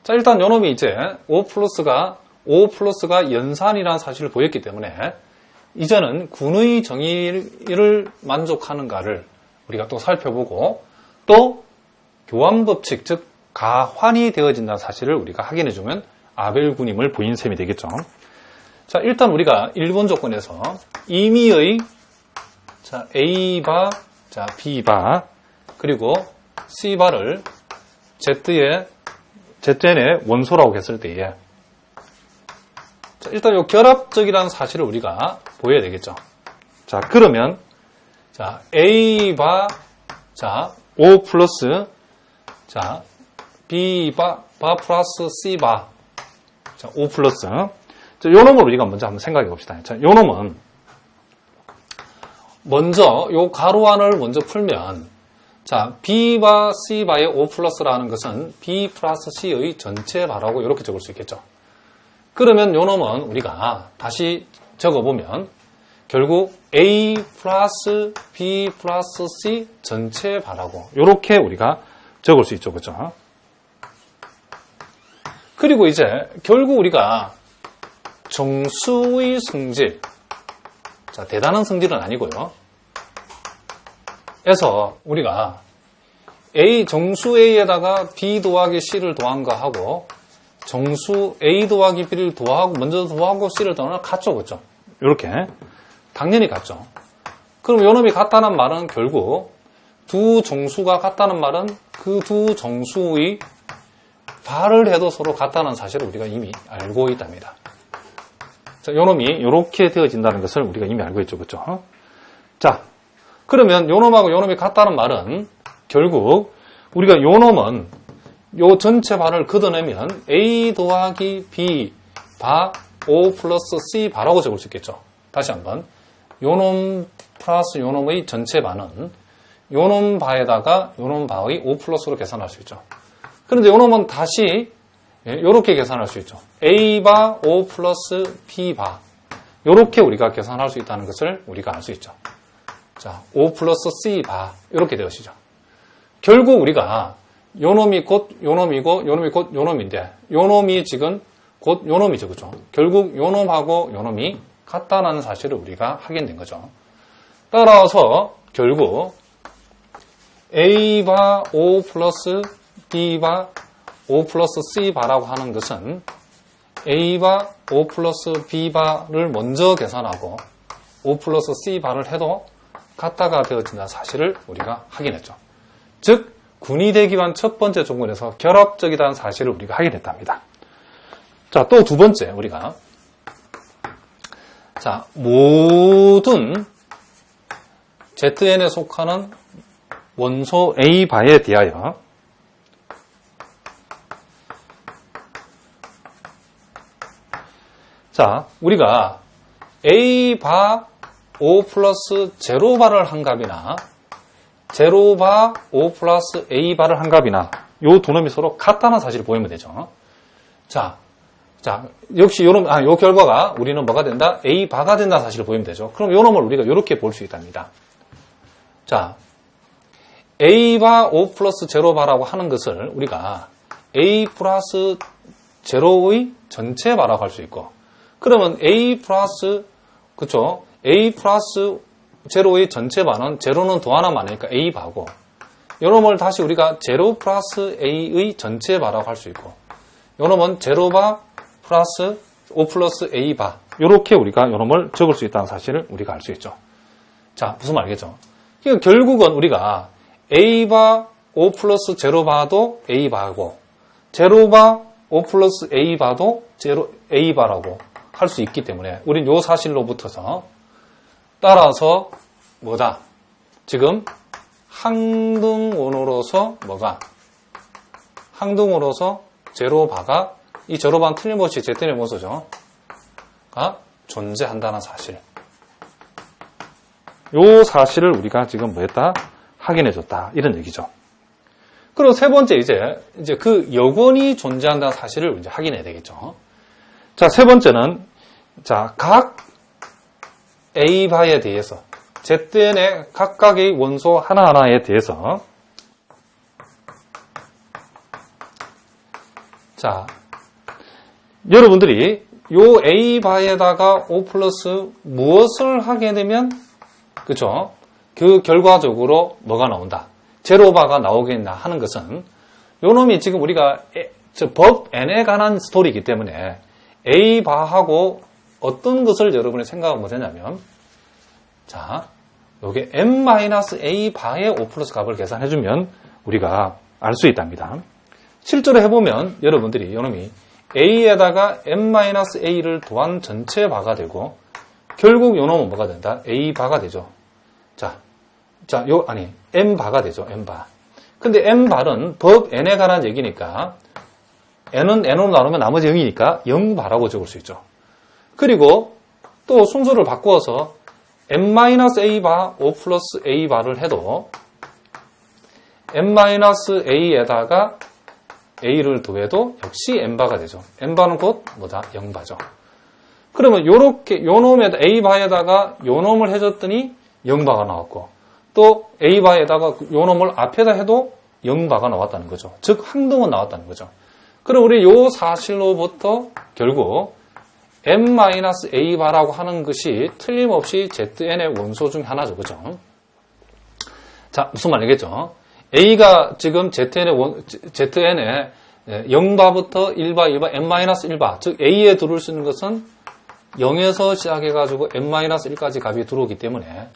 자, 일단 요놈이 이제 5 플러스가 연산이라는 사실을 보였기 때문에 이제는 군의 정의를 만족하는가를 우리가 또 살펴보고 또 교환법칙, 즉 가환이 되어진다는 사실을 우리가 확인해주면 아벨군임을 보인 셈이 되겠죠. 자, 일단 우리가 1번 조건에서 임의의 자, A바, 자, B바, 그리고 C바를 ZN의 원소라고 했을 때에 자, 일단 이 결합적이라는 사실을 우리가 보여야 되겠죠. 자, 그러면 자, A바 자, O 플러스 자, B바 플러스 C바 자, O 플러스 자, 요 놈을 우리가 먼저 한번 생각해 봅시다. 자, 요 놈은 먼저 요 가로안을 먼저 풀면 자, B바 C바의 O 플러스라는 것은 B 플러스 C의 전체 바라고 이렇게 적을 수 있겠죠. 그러면 요 놈은 우리가 다시 적어보면 결국 A 플러스 B 플러스 C 전체 바라고 이렇게 우리가 적을 수 있죠. 그죠? 그리고 이제 결국 우리가 정수의 성질, 자, 대단한 성질은 아니고요. 그래서 우리가 정수 A에다가 B 더하기 C를 더한 거 하고 정수 A 더하기 B를 더하고 먼저 더하고 C를 더하는 건 같죠. 그렇죠? 이렇게 당연히 같죠. 그럼 요놈이 같다는 말은 결국 두 정수가 같다는 말은 그 두 정수의 발을 해도 서로 같다는 사실을 우리가 이미 알고 있답니다. 자, 요놈이 이렇게 되어진다는 것을 우리가 이미 알고 있죠. 그렇죠? 자, 그러면 요놈하고 요놈이 같다는 말은 결국 우리가 요놈은 요 전체 발을 걷어내면 A 더하기 B 바 O 플러스 C 바라고 적을 수 있겠죠. 다시 한번 요놈 플러스 요놈의 전체 반은 요놈 바에다가 요놈 바의 O 플러스로 계산할 수 있죠. 그런데 요놈은 다시 이렇게 계산할 수 있죠. A 바 O 플러스 B 바 이렇게 우리가 계산할 수 있다는 것을 우리가 알 수 있죠. 자, O 플러스 C 바 이렇게 되어지죠. 결국 우리가 요놈이 곧 요놈이고 요놈이 곧 요놈인데 요놈이 지금 곧 요놈이죠. 그죠? 결국 요놈하고 요놈이 같다는 사실을 우리가 확인된 거죠. 따라서 결국 A 바 O 플러스 B 바 O 플러스 C 바라고 하는 것은 A 바 O 플러스 B 바를 먼저 계산하고 O 플러스 C 바를 해도 같다가 되어진다는 사실을 우리가 확인했죠. 즉 군이 되기 위한 첫 번째 조건에서 결합적이라는 사실을 우리가 확인했답니다. 자, 또 두 번째 우리가 자, 모든 ZN에 속하는 원소 A 바에 대하여 자, 우리가 A 바 O 플러스 제로 바를 한 값이나 제로 바 O 플러스 A 바를 한 값이나 요 두 놈이 서로 같다는 사실을 보이면 되죠. 자, 역시 요 결과가 우리는 뭐가 된다? A 바가 된다는 사실을 보이면 되죠. 그럼 요 놈을 우리가 이렇게 볼 수 있답니다. 자, A 바 O 플러스 제로 바라고 하는 것을 우리가 A 플러스 제로의 전체 바라고 할 수 있고, 그러면 A 플러스, 그쵸? A 플러스 제로의 전체 바는 제로는 더하나만 아니니까 A 바고, 요 놈을 다시 우리가 제로 플러스 A의 전체 바라고 할 수 있고, 요 놈은 제로 바 플러스 O 플러스 A 바, 요렇게 우리가 요 놈을 적을 수 있다는 사실을 우리가 알 수 있죠. 자, 무슨 말이겠죠? 그러니까 결국은 우리가 A 바 O 플러스 제로 바도 A 바고, 제로 바 O 플러스 A 바도 제로 A 바라고 할 수 있기 때문에 우린 요 사실로부터서 따라서 뭐다? 지금 항등원으로서 뭐가? 항등으로서 제로바가 이 제로바는 틀림없이 ZN의 원소죠. 가 존재한다는 사실. 요 사실을 우리가 지금 뭐했다? 확인해줬다. 이런 얘기죠. 그리고 세 번째 이제 그 여건이 존재한다는 사실을 이제 확인해야 되겠죠. 자, 세 번째는 자, 각 A 바에 대해서 ZN의 각각의 원소 하나하나에 대해서 자, 여러분들이 요 A 바에다가 O 플러스 무엇을 하게 되면 그쵸? 그 결과적으로 뭐가 나온다? 제로바가 나오겠나 하는 것은 요 놈이 지금 우리가 법 N에 관한 스토리이기 때문에 A 바하고 어떤 것을 여러분이 생각하면 되냐면 자, 요게 n-a 바의 O 플러스 값을 계산해주면 우리가 알 수 있답니다. 실제로 해보면 여러분들이 요 놈이 A에다가 n-a를 더한 전체 바가 되고 결국 요 놈은 뭐가 된다? A 바가 되죠. n 바가 되죠. n 바. 근데 n 바는 법 n에 관한 얘기니까 n은 n으로 나누면 나머지 0이니까 0바라고 적을 수 있죠. 그리고 또 순서를 바꾸어서 n-a 바 O 플러스 A 바를 해도 n-a에다가 A를 더해도 역시 n바가 되죠. n바는 곧 뭐다? 0바죠. 그러면 요렇게, 요 놈에다, A바에다가 요 놈을 해줬더니 0바가 나왔고, 또 A바에다가 요 놈을 앞에다 해도 0바가 나왔다는 거죠. 즉, 항등은 나왔다는 거죠. 그럼 우리 요 사실로부터 결국 M-A바라고 하는 것이 틀림없이 ZN의 원소 중 하나죠. 그죠? 자, 무슨 말이겠죠? A가 지금 ZN의 0바부터 1바, 2바, M-1바, 즉 A에 들어올 수 있는 것은 0에서 시작해가지고 M-1까지 값이 들어오기 때문에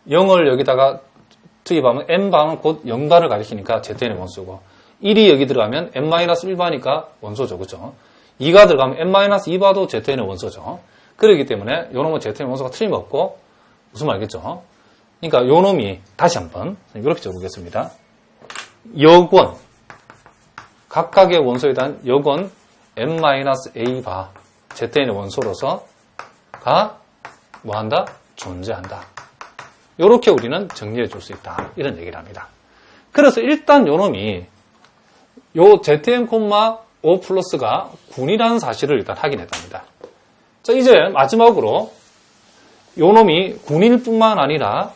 0을 여기다가 투입하면 M바는 곧 0바를 가리키니까 ZN의 원소고, 1이 여기 들어가면 M-1바니까 원소죠. 그죠? 2가 들어가면 M-2바도 ZN의 원소죠. 그렇기 때문에 요 놈은 ZN의 원소가 틀림없고, 무슨 말이겠죠? 그러니까 요 놈이 다시 한번 이렇게 적어보겠습니다. 여권, 각각의 원소에 대한 여권 M-A바 ZN의 원소로서가 뭐한다? 존재한다. 요렇게 우리는 정리해 줄 수 있다. 이런 얘기를 합니다. 그래서 일단 요 놈이 요 ZN, O 플러스가 군이라는 사실을 일단 확인했답니다. 자, 이제 마지막으로 요 놈이 군일 뿐만 아니라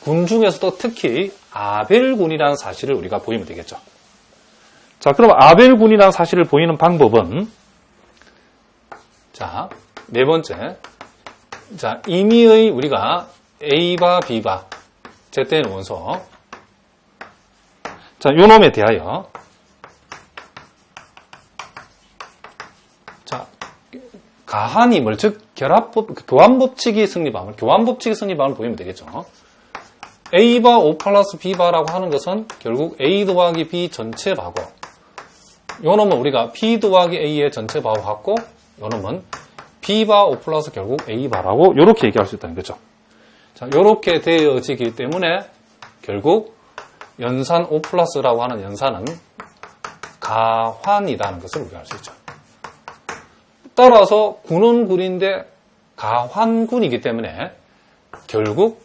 군 중에서도 특히 아벨군이라는 사실을 우리가 보이면 되겠죠. 자, 그럼 아벨군이라는 사실을 보이는 방법은, 자, 네 번째. 자, 임의의 우리가 A바, B바, ZN 원소. 자, 요 놈에 대하여, 자, 가한임을, 즉, 교환법칙이 성립함을 보이면 되겠죠. A바, O 플러스 B바라고 하는 것은 결국 A 더하기 B 전체 바고, 요 놈은 우리가 B 더하기 A의 전체 바와 같고, 요 놈은 B바 O 플러스 결국 A바라고 요렇게 얘기할 수 있다는 거죠. 자, 요렇게 되어지기 때문에 결국 연산 O 플러스라고 하는 연산은 가환이라는 것을 우리가 알 수 있죠. 따라서 군은 군인데 가환군이기 때문에 결국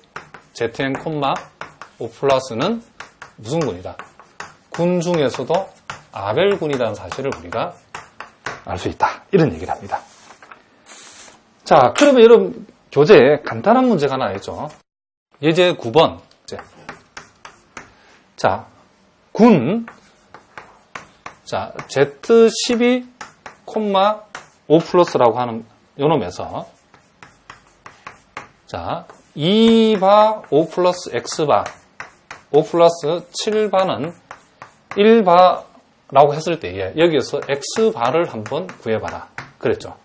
ZN, O 플러스는 무슨 군이다? 군 중에서도 아벨군이라는 사실을 우리가 알 수 있다. 이런 얘기를 합니다. 자, 그러면 여러분 교재에 간단한 문제가 하나 있죠. 예제 9번. 자, 군. 자, Z12, O 플러스라고 하는 요 놈에서 자, 2바 O 플러스 X바, O 플러스 7바는 1바라고 했을 때에 여기에서 X바를 한번 구해봐라. 그랬죠.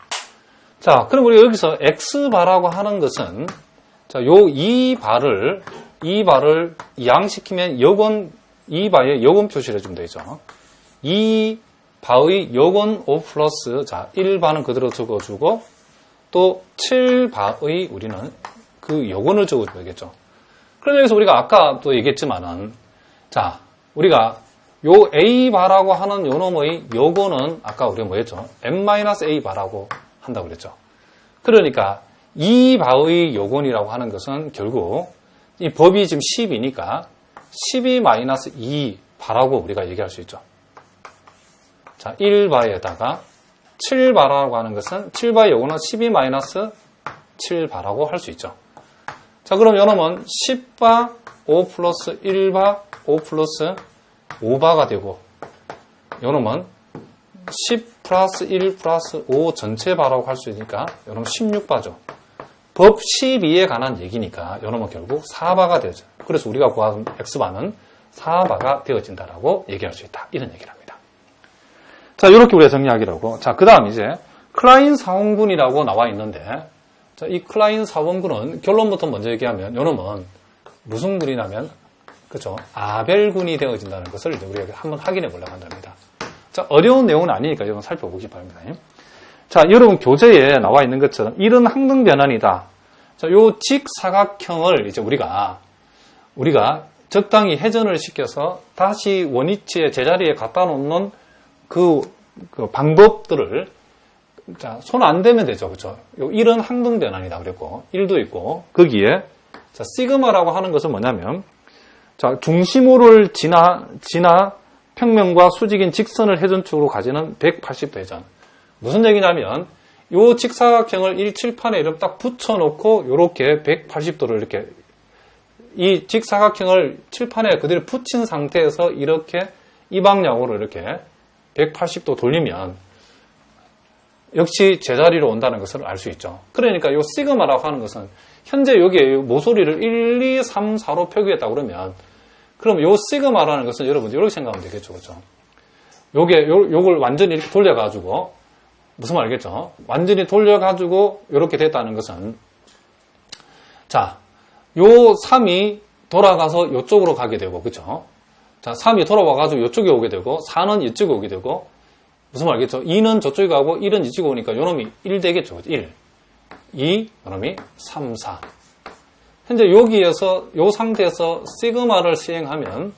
자, 그럼 우리 여기서 X바라고 하는 것은 자, 요 2바를 이항시키면 여권 2바에 여권 표시를 해주면 되죠. 2바의 여권 O 플러스 자, 1바는 그대로 적어주고 또 7바의 우리는 그 여권을 적어줘야겠죠. 그럼 여기서 우리가 아까 또 얘기했지만은 자, 우리가 요 A바라고 하는 요 놈의 여권은 아까 우리가 뭐 했죠? M-A바라고 한다고 그랬죠. 그러니까 2바의 여권이라고 하는 것은 결국 이 법이 지금 10이니까 12-2바라고 우리가 얘기할 수 있죠. 자, 1바에다가 7바라고 하는 것은 7바의 여권은 12-7바라고 할 수 있죠. 자, 그럼 요놈은 10바, O 플러스 1바, O 플러스 5바가 되고 요놈은 10 플러스 1 플러스 5 전체 바라고 할 수 있으니까 요놈은 16바죠. 법 12에 관한 얘기니까 요놈은 결국 4바가 되죠. 그래서 우리가 구한 X바는 4바가 되어진다라고 얘기할 수 있다. 이런 얘기를 합니다. 자, 이렇게 우리가 정리하기로 하고, 자, 그 다음 이제 클라인 사원군이라고 나와 있는데, 자, 이 클라인 사원군은 결론부터 먼저 얘기하면 요놈은 무슨 군이냐면, 그죠? 아벨군이 되어진다는 것을 이제 우리가 한번 확인해 보려고 한답니다. 자, 어려운 내용은 아니니까 이건 살펴보기 바랍니다. 자, 여러분 교재에 나와 있는 것처럼 이런 항등 변환이다. 자, 요 직사각형을 이제 우리가 적당히 회전을 시켜서 다시 원위치의 제자리에 갖다 놓는 그 방법들을 자, 손 안 대면 되죠. 그렇죠? 이런 항등 변환이다 그랬고, 1도 있고, 거기에 자, 시그마라고 하는 것은 뭐냐면 자, 중심호를 지나 평면과 수직인 직선을 회전축으로 가지는 180도 회전. 무슨 얘기냐면 요 직사각형을 이 칠판에 이렇게 딱 붙여놓고 요렇게 180도를 이렇게 이 직사각형을 칠판에 그대로 붙인 상태에서 이렇게 이 방향으로 이렇게 180도 돌리면 역시 제자리로 온다는 것을 알 수 있죠. 그러니까 요 시그마라고 하는 것은 현재 여기에 모서리를 1, 2, 3, 4로 표기했다 그러면 그럼 요 시그마라는 것은 여러분들 이렇게 생각하면 되겠죠. 그렇죠? 요걸 완전히 이렇게 돌려가지고 무슨 말 알겠죠? 완전히 돌려가지고 이렇게 됐다는 것은 자, 요 3이 돌아가서 이쪽으로 가게 되고 그렇죠? 자, 3이 돌아와가지고 이쪽에 오게 되고 4는 이쪽에 오게 되고 무슨 말 알겠죠? 2는 저쪽에 가고 1은 이쪽에 오니까 요놈이 1 되겠죠. 1, 2, 요놈이 3, 4. 현재 여기에서 요 상태에서 시그마를 시행하면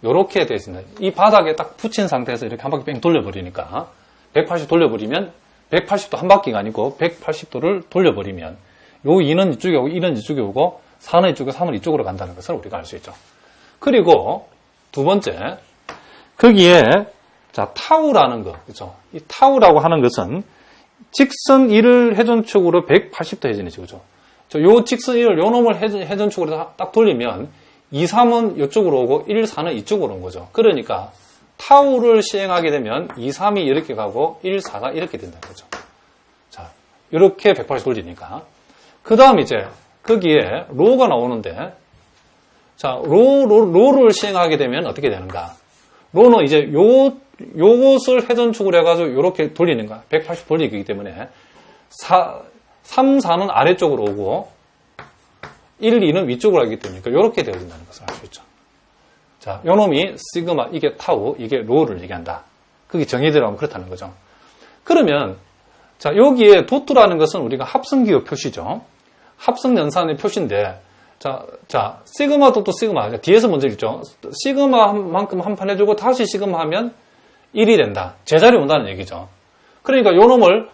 요렇게 되어 있습니다. 이 바닥에 딱 붙인 상태에서 이렇게 한 바퀴 뺑 돌려버리니까 180 돌려버리면 180도 한 바퀴가 아니고 180도를 돌려버리면 요 2는 이쪽에 오고 1은 이쪽에 오고 4는 이쪽에 3은 이쪽으로 간다는 것을 우리가 알 수 있죠. 그리고 두 번째 거기에 자 타우라는 거 그렇죠? 이 타우라고 하는 것은 직선 1을 회전축으로 180도 회전이죠. 그렇죠? 요 직선 1을 요 놈을 회전축으로 딱 돌리면 2, 3은 이쪽으로 오고 1, 4는 이쪽으로 온 거죠. 그러니까 타우를 시행하게 되면 2, 3이 이렇게 가고 1, 4가 이렇게 된다는 거죠. 자, 이렇게 180 돌리니까. 그 다음 이제 거기에 로가 나오는데 자, 로를 시행하게 되면 어떻게 되는가? 로는 이제 요것을 회전축으로 해가지고 이렇게 돌리는 거야. 180 돌리기 때문에 3, 4는 아래쪽으로 오고 1, 2는 위쪽으로 가기 때문에 이렇게 되어진다는 것을 알 수 있죠. 자, 요 놈이 시그마, 이게 타우, 이게 로를 얘기한다. 그게 정의 들어가면 그렇다는 거죠. 그러면 자 여기에 도트라는 것은 우리가 합성기호 표시죠. 합성연산의 표시인데 자 시그마 도트 시그마 뒤에서 먼저 읽죠. 시그마만큼 한 판 해주고 다시 시그마 하면 1이 된다. 제자리 온다는 얘기죠. 그러니까 요 놈을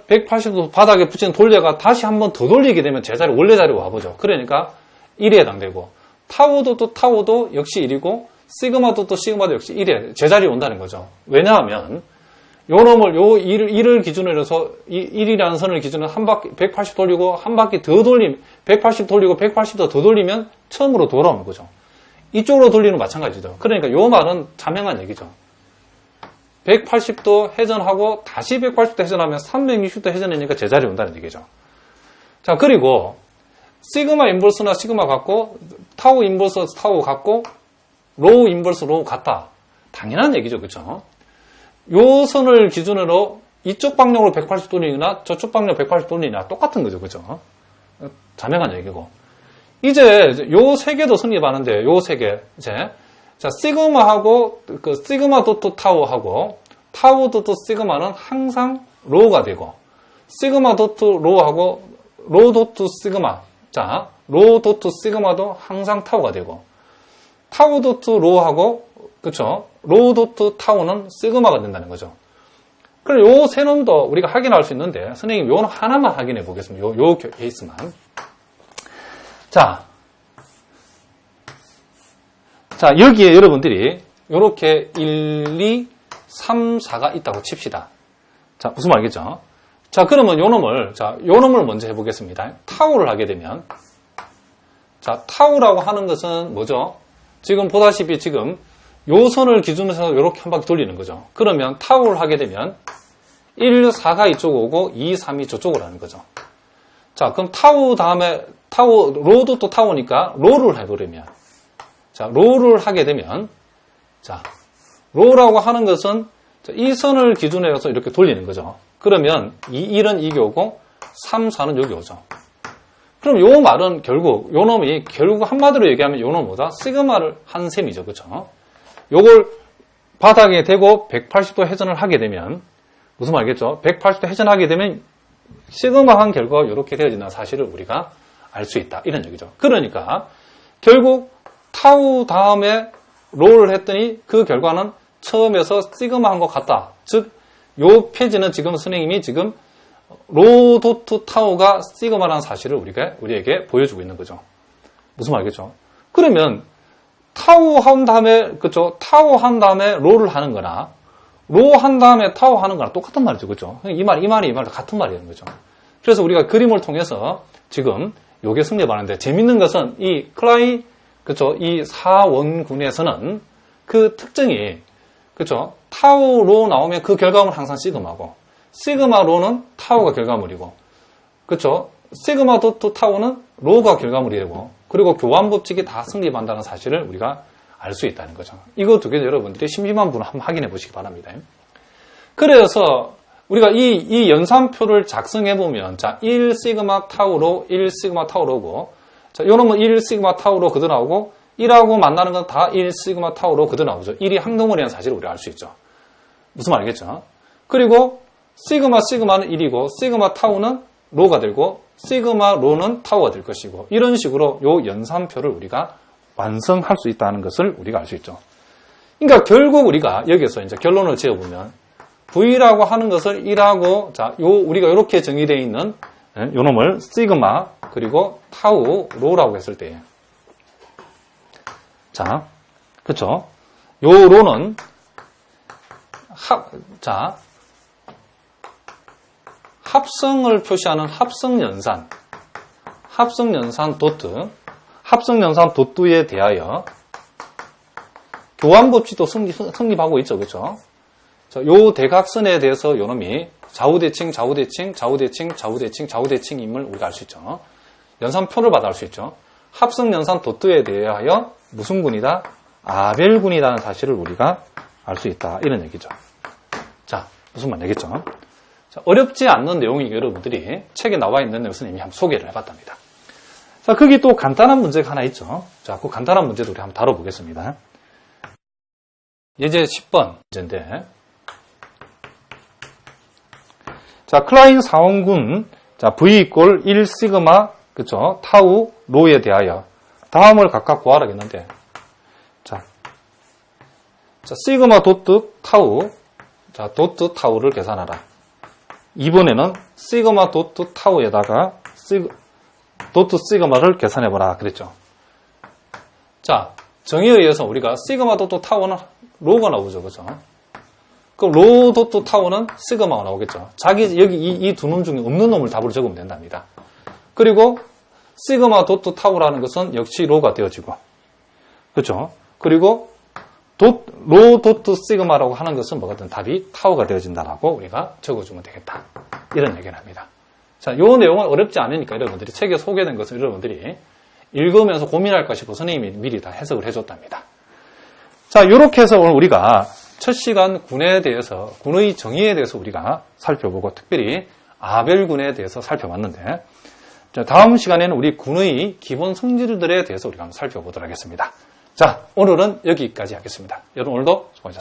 180도 바닥에 붙인 돌려가 다시 한 번 더 돌리게 되면 제자리 원래 자리로 와보죠. 그러니까 1에 해당되고 타우도 역시 1이고 시그마도 시그마도 역시 1에 제자리에 온다는 거죠. 왜냐하면 요 놈을 요 1을 기준으로 해서 1이라는 선을 기준으로 한 바퀴 180 돌리고 한 바퀴 더 돌리면 180 돌리고 180도 더 돌리면 처음으로 돌아오는 거죠. 이쪽으로 돌리는 마찬가지죠. 그러니까 요 말은 자명한 얘기죠. 180도 회전하고 다시 180도 회전하면 360도 회전이니까 제자리에 온다는 얘기죠. 자, 그리고 시그마 인버스나 시그마 같고 타우 인버스 타우 같고 로우 인버스 로우 같다. 당연한 얘기죠. 그렇죠? 요 선을 기준으로 이쪽 방향으로 180 돌리나 저쪽 방향으로 180 돌리나 똑같은 거죠. 그렇죠? 자명한 얘기고. 이제 요 세 개도 성립하는데 요 세 개 이제 자, 시그마하고 그 시그마 도트 타우하고 타우 도트 시그마는 항상 로우가 되고 시그마 도트 로우하고 로 도트 시그마 자, 로 도트 시그마도 항상 타우가 되고 타우 도트 로우하고 그쵸? 로 도트 타우는 시그마가 된다는 거죠. 그럼 요 세 놈도 우리가 확인할 수 있는데 선생님 요 하나만 확인해 보겠습니다. 요 케이스만. 자, 여기에 여러분들이 요렇게 1, 2, 3, 4가 있다고 칩시다. 자, 무슨 말이겠죠? 자, 그러면 요 놈을 먼저 해보겠습니다. 타우를 하게 되면, 자, 타우라고 하는 것은 뭐죠? 지금 보다시피 지금 요 선을 기준으로 해서 요렇게 한 바퀴 돌리는 거죠. 그러면 타우를 하게 되면 1, 4가 이쪽으로 오고 2, 3이 저쪽으로 하는 거죠. 자, 그럼 타우 다음에 로도 또 타우니까 로를 해버리면 자, 로를 하게 되면 자, 로라고 하는 것은 이 선을 기준으로 해서 이렇게 돌리는 거죠. 그러면 1은 이게 오고 3, 4는 여기 오죠. 그럼 요 말은 결국 요 놈이 결국 한마디로 얘기하면 요 놈보다 시그마를 한 셈이죠. 그렇죠? 요걸 바닥에 대고 180도 회전을 하게 되면 무슨 말이겠죠? 180도 회전하게 되면 시그마 한 결과가 이렇게 되어진다는 사실을 우리가 알 수 있다. 이런 얘기죠. 그러니까 결국 타우 다음에 로를 했더니 그 결과는 처음에서 시그마 한 것 같다. 즉, 요 페이지는 지금 선생님이 지금 로 도트 타우가 시그마라는 사실을 우리에게 보여주고 있는 거죠. 무슨 말이겠죠? 그러면 타우 한 다음에 그쵸? 타우 한 다음에 로를 하는 거나 로 한 다음에 타오 하는 거랑 똑같은 말이죠. 그죠? 이 말이 같은 말이라는 거죠. 그래서 우리가 그림을 통해서 지금 요게 승립하는데 재밌는 것은 이 클라이, 그죠? 이 사원군에서는 그 특징이, 그죠? 타오 로 나오면 그 결과물은 항상 시그마고, 시그마 로는 타오가 결과물이고, 그죠? 시그마 도트 타오는 로가 결과물이고, 그리고 교환 법칙이 다 성립한다는 사실을 우리가 알 수 있다는 거죠. 이거 두 개 여러분들이 심심한 분은 한번 확인해 보시기 바랍니다. 그래서 우리가 이 연산표를 작성해 보면, 자, 1 시그마 타우로, 1 시그마 타우로고, 자, 요놈은 1 시그마 타우로 그대로 나오고, 1하고 만나는 건 다 1 시그마 타우로 그대로 나오죠. 1이 항덩어리라는 사실을 우리가 알 수 있죠. 무슨 말이겠죠? 그리고 시그마는 1이고, 시그마 타우는 로가 되고, 시그마 로는 타우가 될 것이고, 이런 식으로 요 연산표를 우리가 완성할 수 있다는 것을 우리가 알 수 있죠. 그러니까 결국 우리가 여기서 이제 결론을 지어보면 V라고 하는 것을 1하고, 자, 우리가 이렇게 정의되어 있는 요 놈을 시그마 그리고 타우 로라고 했을 때, 자, 그쵸? 요 로는 합성을 표시하는 합성연산 도트에 대하여 교환법칙도 성립하고 있죠. 그렇죠? 요 대각선에 대해서 요놈이 좌우대칭임을 우리가 알 수 있죠. 연산표를 받아 알 수 있죠. 합성연산 도트에 대하여 무슨 군이다? 아벨군이라는 사실을 우리가 알 수 있다. 이런 얘기죠. 자, 무슨 말이겠죠? 자, 어렵지 않는 내용이 여러분들이 책에 나와 있는 것은 이미 한번 소개를 해봤답니다. 자, 거기 또 간단한 문제가 하나 있죠. 자, 그 간단한 문제도 우리 한번 다뤄보겠습니다. 예제 10번 문제인데, 자, 클라인 사원군, 자, V 이꼴 1 시그마, 그쵸, 타우, 로에 대하여 다음을 각각 구하라 했는데, 자, 시그마 도트 타우, 자, 도트 타우를 계산하라. 이번에는 시그마 도트 타우에다가 도트 시그마를 계산해보라 그랬죠. 자, 정의에 의해서 우리가 시그마 도트 타우는 로가 나오죠. 그죠? 그럼 로 도트 타우는 시그마가 나오겠죠. 여기 이 두 놈 중에 없는 놈을 답으로 적으면 된답니다. 그리고 시그마 도트 타우라는 것은 역시 로가 되어지고, 그렇죠? 그리고 로 도트 시그마라고 하는 것은 뭐가든 답이 타우가 되어진다라고 우리가 적어주면 되겠다. 이런 얘기를 합니다. 자, 요 내용은 어렵지 않으니까 여러분들이 책에 소개된 것을 여러분들이 읽으면서 고민할까 싶어 선생님이 미리 다 해석을 해줬답니다. 자, 요렇게 해서 오늘 우리가 첫 시간 군에 대해서, 군의 정의에 대해서 우리가 살펴보고 특별히 아벨군에 대해서 살펴봤는데, 자, 다음 시간에는 우리 군의 기본 성질들에 대해서 우리가 한번 살펴보도록 하겠습니다. 자, 오늘은 여기까지 하겠습니다. 여러분 오늘도 수고하셨습니다.